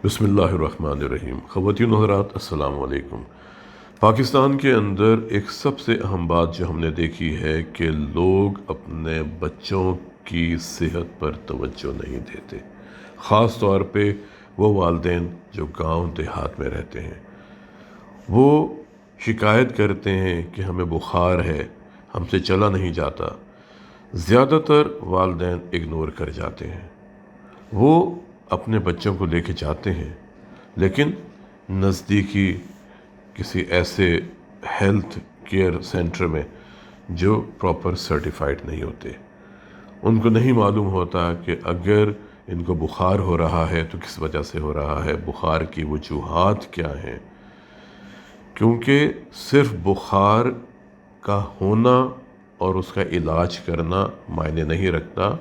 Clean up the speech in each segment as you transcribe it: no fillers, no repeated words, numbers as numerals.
بسم اللہ الرحمن الرحیم۔ خواتین و حضرات، السلام علیکم۔ پاکستان کے اندر ایک سب سے اہم بات جو ہم نے دیکھی ہے کہ لوگ اپنے بچوں کی صحت پر توجہ نہیں دیتے، خاص طور پہ وہ والدین جو گاؤں دیہات میں رہتے ہیں۔ وہ شکایت کرتے ہیں کہ ہمیں بخار ہے، ہم سے چلا نہیں جاتا۔ زیادہ تر والدین اگنور کر جاتے ہیں۔ وہ اپنے بچوں کو لے کے جاتے ہیں، لیکن نزدیکی کسی ایسے ہیلتھ کیئر سینٹر میں جو پراپر سرٹیفائڈ نہیں ہوتے۔ ان کو نہیں معلوم ہوتا کہ اگر ان کو بخار ہو رہا ہے تو کس وجہ سے ہو رہا ہے، بخار کی وجوہات کیا ہیں، کیونکہ صرف بخار کا ہونا اور اس کا علاج کرنا معنی نہیں رکھتا۔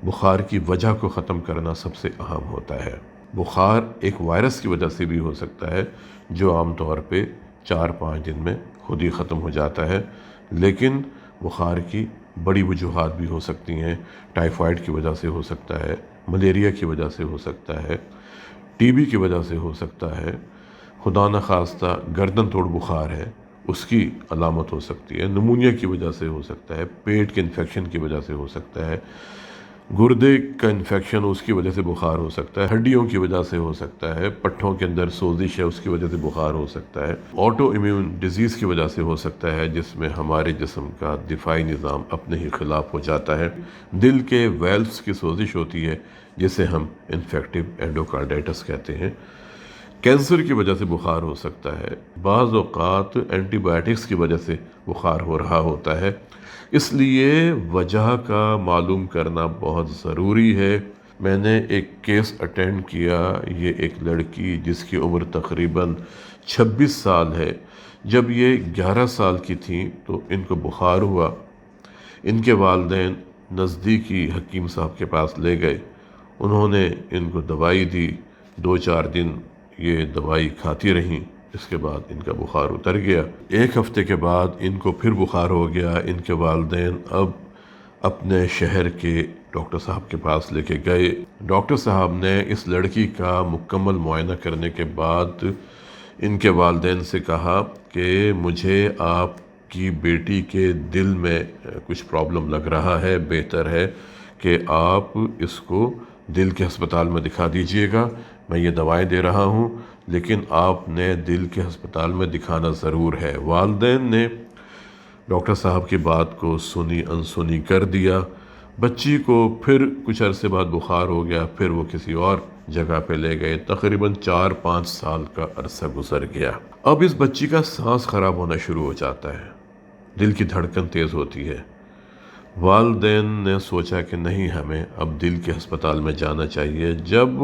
بخار کی وجہ کو ختم کرنا سب سے اہم ہوتا ہے۔ بخار ایک وائرس کی وجہ سے بھی ہو سکتا ہے جو عام طور پہ 4-5 دن میں خود ہی ختم ہو جاتا ہے، لیکن بخار کی بڑی وجوہات بھی ہو سکتی ہیں۔ ٹائیفائڈ کی وجہ سے ہو سکتا ہے، ملیریا کی وجہ سے ہو سکتا ہے، ٹی بی کی وجہ سے ہو سکتا ہے، خدا نخواستہ گردن توڑ بخار ہے اس کی علامت ہو سکتی ہے، نمونیا کی وجہ سے ہو سکتا ہے، پیٹ کے انفیکشن کی وجہ سے ہو سکتا ہے، گردے کا انفیکشن اس کی وجہ سے بخار ہو سکتا ہے، ہڈیوں کی وجہ سے ہو سکتا ہے، پٹھوں کے اندر سوزش ہے اس کی وجہ سے بخار ہو سکتا ہے، آٹو امیون ڈیزیز کی وجہ سے ہو سکتا ہے جس میں ہمارے جسم کا دفاعی نظام اپنے ہی خلاف ہو جاتا ہے، دل کے ویلوز کی سوزش ہوتی ہے جسے ہم انفیکٹو اینڈوکارڈائٹس کہتے ہیں، کینسر کی وجہ سے بخار ہو سکتا ہے، بعض اوقات اینٹی بائیوٹکس کی وجہ سے بخار ہو رہا ہوتا ہے۔ اس لیے وجہ کا معلوم کرنا بہت ضروری ہے۔ میں نے ایک کیس اٹینڈ کیا، یہ ایک لڑکی جس کی عمر تقریباً 26 سال ہے، جب یہ 11 سال کی تھیں تو ان کو بخار ہوا۔ ان کے والدین نزدیکی حکیم صاحب کے پاس لے گئے، انہوں نے ان کو دوائی دی، 2-4 دن یہ دوائی کھاتی رہیں، اس کے بعد ان کا بخار اتر گیا۔ 1 ہفتے کے بعد ان کو پھر بخار ہو گیا۔ ان کے والدین اب اپنے شہر کے ڈاکٹر صاحب کے پاس لے کے گئے۔ ڈاکٹر صاحب نے اس لڑکی کا مکمل معائنہ کرنے کے بعد ان کے والدین سے کہا کہ مجھے آپ کی بیٹی کے دل میں کچھ پرابلم لگ رہا ہے، بہتر ہے کہ آپ اس کو دل کے ہسپتال میں دکھا دیجئے گا، میں یہ دوائیں دے رہا ہوں، لیکن آپ نے دل کے ہسپتال میں دکھانا ضرور ہے۔ والدین نے ڈاکٹر صاحب کی بات کو سنی انسنی کر دیا۔ بچی کو پھر کچھ عرصے بعد بخار ہو گیا، پھر وہ کسی اور جگہ پہ لے گئے، تقریباً 4-5 سال کا عرصہ گزر گیا۔ اب اس بچی کا سانس خراب ہونا شروع ہو جاتا ہے، دل کی دھڑکن تیز ہوتی ہے۔ والدین نے سوچا کہ نہیں، ہمیں اب دل کے ہسپتال میں جانا چاہیے۔ جب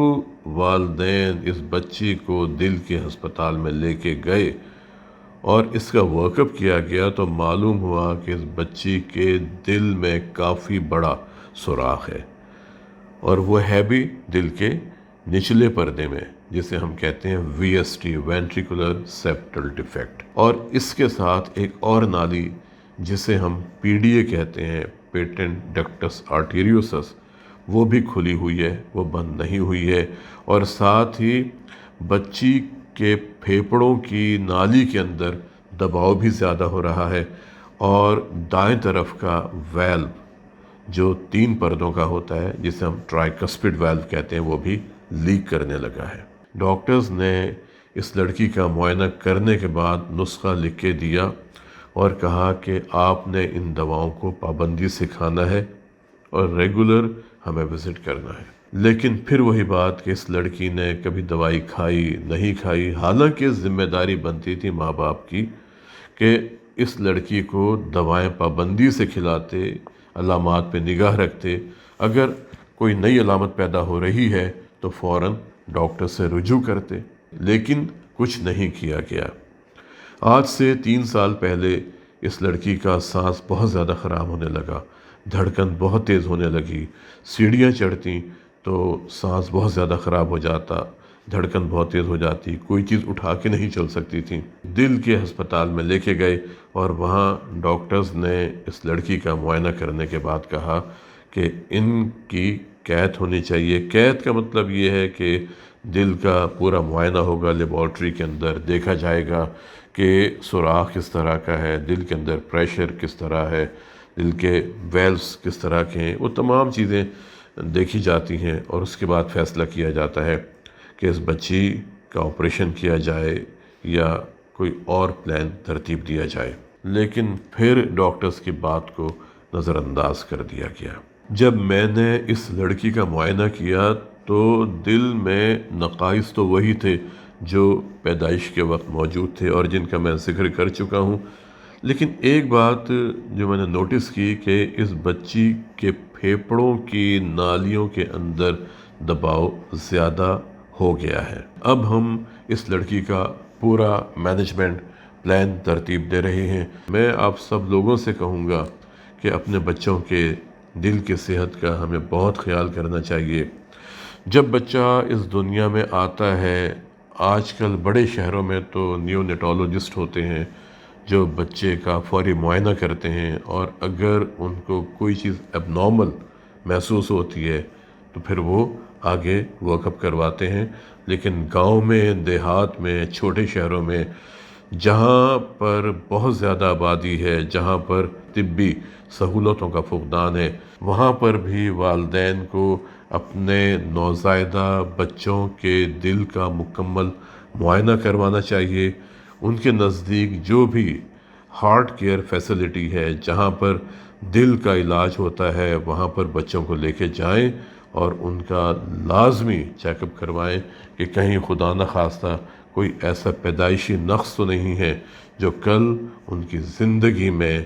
والدین اس بچی کو دل کے ہسپتال میں لے کے گئے اور اس کا ورک اپ کیا گیا تو معلوم ہوا کہ اس بچی کے دل میں کافی بڑا سوراخ ہے، اور وہ ہے بھی دل کے نچلے پردے میں، جسے ہم کہتے ہیں VSD وینٹریکولر سیپٹل ڈیفیکٹ، اور اس کے ساتھ ایک اور نالی جسے ہم PDA کہتے ہیں، پیٹنٹ ڈکٹس آرٹیریوسس، وہ بھی کھلی ہوئی ہے، وہ بند نہیں ہوئی ہے، اور ساتھ ہی بچی کے پھیپھڑوں کی نالی کے اندر دباؤ بھی زیادہ ہو رہا ہے، اور دائیں طرف کا ویلو جو 3 پردوں کا ہوتا ہے جسے ہم ٹرائیکسپڈ ویلو کہتے ہیں، وہ بھی لیک کرنے لگا ہے۔ ڈاکٹرز نے اس لڑکی کا معائنہ کرنے کے بعد نسخہ لکھ کے دیا اور کہا کہ آپ نے ان دواؤں کو پابندی سے کھانا ہے اور ریگولر ہمیں وزٹ کرنا ہے۔ لیکن پھر وہی بات کہ اس لڑکی نے کبھی دوائی کھائی نہیں کھائی، حالانکہ ذمہ داری بنتی تھی ماں باپ کی کہ اس لڑکی کو دوائیں پابندی سے کھلاتے، علامات پہ نگاہ رکھتے، اگر کوئی نئی علامت پیدا ہو رہی ہے تو فوراً ڈاکٹر سے رجوع کرتے، لیکن کچھ نہیں کیا گیا۔ آج سے 3 سال پہلے اس لڑکی کا سانس بہت زیادہ خراب ہونے لگا، دھڑکن بہت تیز ہونے لگی، سیڑھیاں چڑھتیں تو سانس بہت زیادہ خراب ہو جاتا، دھڑکن بہت تیز ہو جاتی، کوئی چیز اٹھا کے نہیں چل سکتی تھی۔ دل کے ہسپتال میں لے کے گئے اور وہاں ڈاکٹرز نے اس لڑکی کا معائنہ کرنے کے بعد کہا کہ ان کی قید ہونی چاہیے۔ قید کا مطلب یہ ہے کہ دل کا پورا معائنہ ہوگا لیبارٹری کے اندر، دیکھا جائے گا کہ سوراخ کس طرح کا ہے، دل کے اندر پریشر کس طرح ہے، دل کے ویلوز کس طرح کے ہیں، وہ تمام چیزیں دیکھی جاتی ہیں، اور اس کے بعد فیصلہ کیا جاتا ہے کہ اس بچی کا آپریشن کیا جائے یا کوئی اور پلان ترتیب دیا جائے۔ لیکن پھر ڈاکٹرز کی بات کو نظر انداز کر دیا گیا۔ جب میں نے اس لڑکی کا معائنہ کیا تو دل میں نقائص تو وہی تھے جو پیدائش کے وقت موجود تھے اور جن کا میں ذکر کر چکا ہوں، لیکن ایک بات جو میں نے نوٹس کی کہ اس بچی کے پھیپھڑوں کی نالیوں کے اندر دباؤ زیادہ ہو گیا ہے۔ اب ہم اس لڑکی کا پورا مینجمنٹ پلان ترتیب دے رہے ہیں۔ میں آپ سب لوگوں سے کہوں گا کہ اپنے بچوں کے دل کی صحت کا ہمیں بہت خیال کرنا چاہیے۔ جب بچہ اس دنیا میں آتا ہے، آج کل بڑے شہروں میں تو نیونیٹولوجسٹ ہوتے ہیں جو بچے کا فوری معائنہ کرتے ہیں، اور اگر ان کو کوئی چیز اب نارمل محسوس ہوتی ہے تو پھر وہ آگے ورک اپ کرواتے ہیں۔ لیکن گاؤں میں، دیہات میں، چھوٹے شہروں میں جہاں پر بہت زیادہ آبادی ہے، جہاں پر طبی سہولتوں کا فقدان ہے، وہاں پر بھی والدین کو اپنے نوزائیدہ بچوں کے دل کا مکمل معائنہ کروانا چاہیے۔ ان کے نزدیک جو بھی ہارٹ کیئر فیسلٹی ہے، جہاں پر دل کا علاج ہوتا ہے، وہاں پر بچوں کو لے کے جائیں اور ان کا لازمی چیک اپ کروائیں کہ کہیں خدا نخواستہ کوئی ایسا پیدائشی نقص تو نہیں ہے جو کل ان کی زندگی میں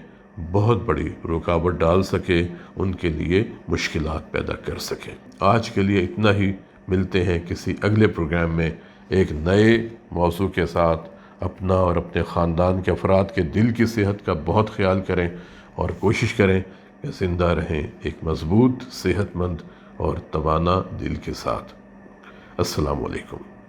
بہت بڑی رکاوٹ ڈال سکے، ان کے لیے مشکلات پیدا کر سکے۔ آج کے لیے اتنا ہی، ملتے ہیں کسی اگلے پروگرام میں ایک نئے موضوع کے ساتھ۔ اپنا اور اپنے خاندان کے افراد کے دل کی صحت کا بہت خیال کریں اور کوشش کریں کہ زندہ رہیں ایک مضبوط، صحت مند اور توانا دل کے ساتھ۔ السلام علیکم۔